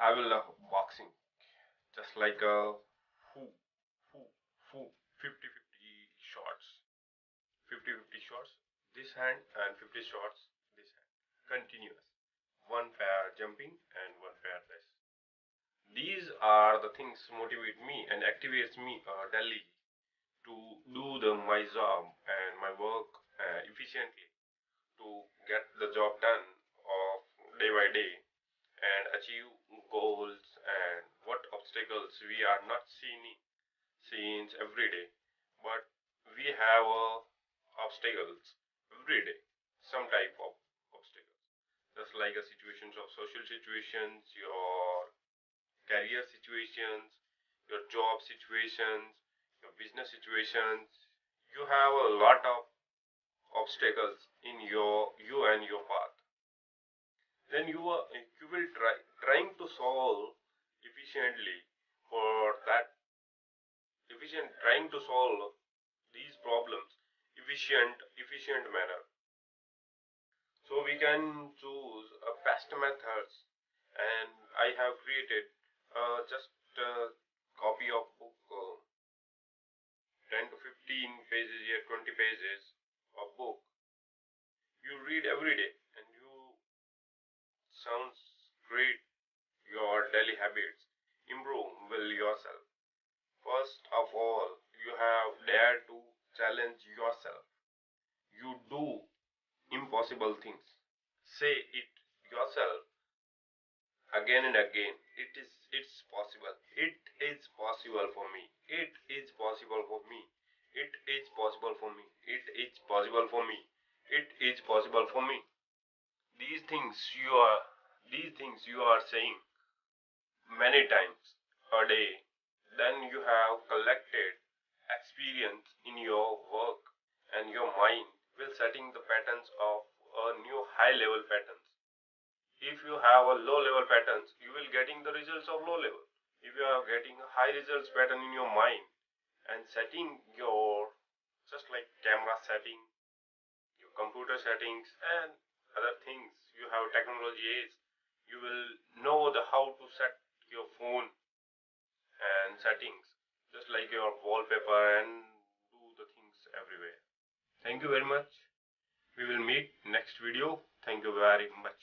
I will boxing, just like a who, who, who, 50-50 shots, 50-50 shots, this hand and 50 shots, this hand, continuous. One pair jumping and one pair this. These are the things motivate me and activates me daily to do my job and my work efficiently to get the job done of day by day and achieve goals and what obstacles we are not seeing every day, but we have obstacles every day, some type of obstacles, just like a situations of social situations, your career situations, your job situations, your business situations. You have a lot of obstacles in you and your path. Then you will trying to solve efficiently for that trying to solve these problems efficient manner. So we can choose a best methods, and I have created just a copy of book, 10 to 15 pages, yeah, 20 pages of book. You read every day and you sounds great. Your daily habits improve will yourself. First of all, you have dared to challenge yourself. You do impossible things. Say it yourself again and again. It's possible. It is possible for me. It is possible for me. It is possible for me. It is possible for me. It is possible for me. These things you are these things you are saying many times a day, then you have collected experience in your work and your mind will setting the patterns of a new high level patterns. If you have a low level patterns, you will getting the results of low level. If you are getting a high results pattern in your mind and setting your, just like camera setting, your computer settings and other things, you have technology is, you will know the how to set your phone and settings, just like your wallpaper, and do the things everywhere. Thank you very much. We will meet next video. Thank you very much.